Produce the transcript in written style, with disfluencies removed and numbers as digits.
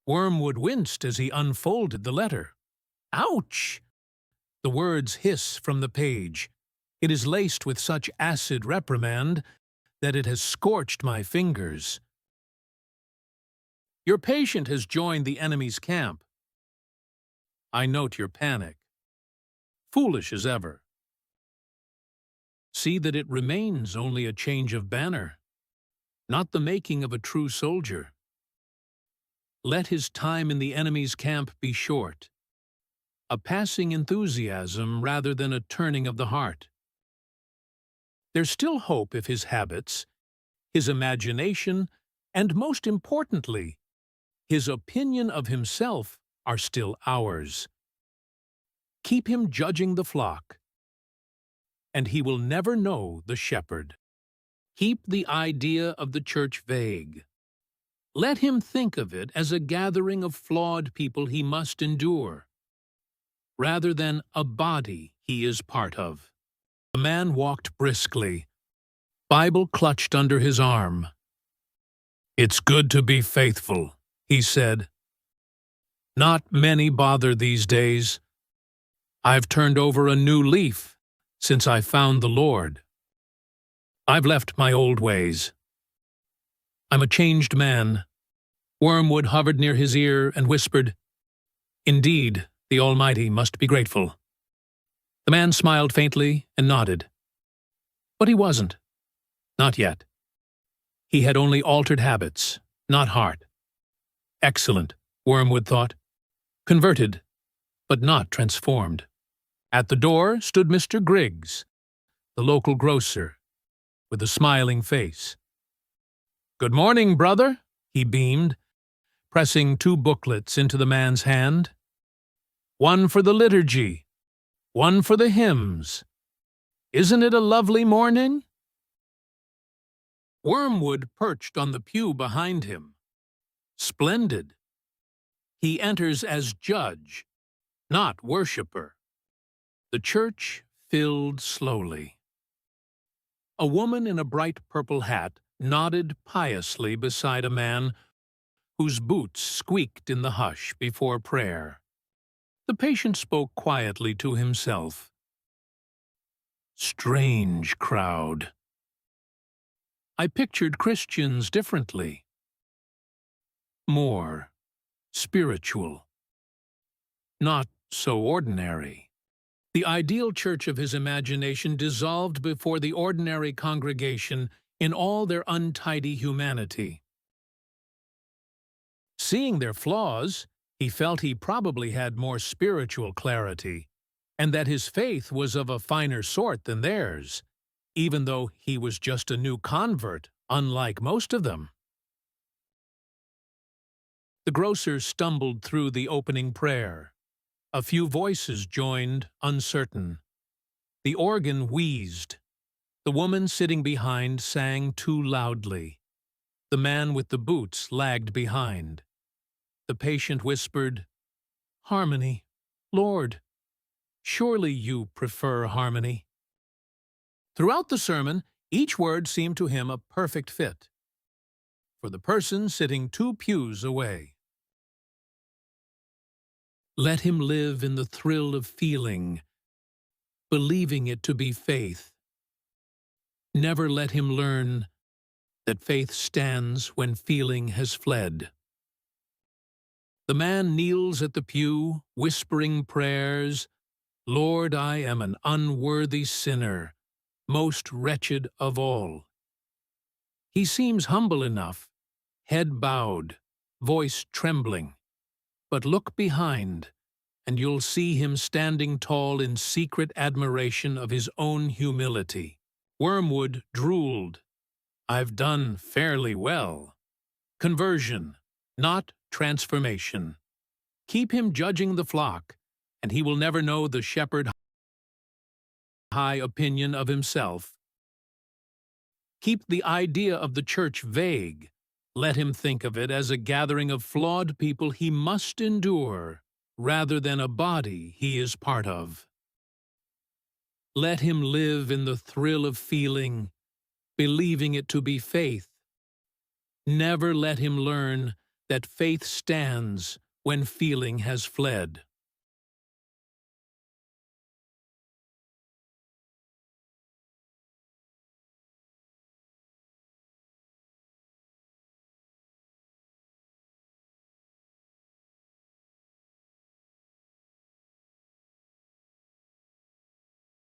Wormwood winced as he unfolded the letter. Ouch! The words hiss from the page. It is laced with such acid reprimand that it has scorched my fingers. Your patient has joined the enemy's camp. I note your panic. Foolish as ever. See that it remains only a change of banner, not the making of a true soldier. Let his time in the enemy's camp be short, a passing enthusiasm rather than a turning of the heart. There's still hope if his habits, his imagination, and most importantly, his opinion of himself are still ours. Keep him judging the flock, and he will never know the shepherd. Keep the idea of the church vague. Let him think of it as a gathering of flawed people he must endure, rather than a body he is part of. The man walked briskly, Bible clutched under his arm. It's good to be faithful, he said. Not many bother these days. I've turned over a new leaf since I found the Lord. I've left my old ways. I'm a changed man. Wormwood hovered near his ear and whispered, Indeed, the Almighty must be grateful. The man smiled faintly and nodded. But he wasn't. Not yet. He had only altered habits, not heart. Excellent, Wormwood thought. Converted, but not transformed. At the door stood Mr. Griggs, the local grocer, with a smiling face. Good morning, brother, he beamed, pressing 2 booklets into the man's hand. One for the liturgy, one for the hymns. Isn't it a lovely morning? Wormwood perched on the pew behind him. Splendid. He enters as judge, not worshipper. The church filled slowly. A woman in a bright purple hat nodded piously beside a man whose boots squeaked in the hush before prayer. The patient spoke quietly to himself. Strange crowd. I pictured Christians differently. More spiritual. Not so ordinary. The ideal church of his imagination dissolved before the ordinary congregation in all their untidy humanity. Seeing their flaws, he felt he probably had more spiritual clarity, and that his faith was of a finer sort than theirs, even though he was just a new convert, unlike most of them. The grocer stumbled through the opening prayer. A few voices joined, uncertain. The organ wheezed. The woman sitting behind sang too loudly. The man with the boots lagged behind. The patient whispered, Harmony, Lord, surely you prefer harmony. Throughout the sermon, each word seemed to him a perfect fit for the person sitting 2 pews away. Let him live in the thrill of feeling, believing it to be faith. Never let him learn that faith stands when feeling has fled. The man kneels at the pew, whispering prayers, Lord, I am an unworthy sinner, most wretched of all. He seems humble enough, head bowed, voice trembling. But look behind, and you'll see him standing tall in secret admiration of his own humility. Wormwood drooled. I've done fairly well. Conversion, not transformation. Keep him judging the flock, and he will never know the shepherd's high opinion of himself. Keep the idea of the church vague. Let him think of it as a gathering of flawed people he must endure, rather than a body he is part of. Let him live in the thrill of feeling, believing it to be faith. Never let him learn that faith stands when feeling has fled.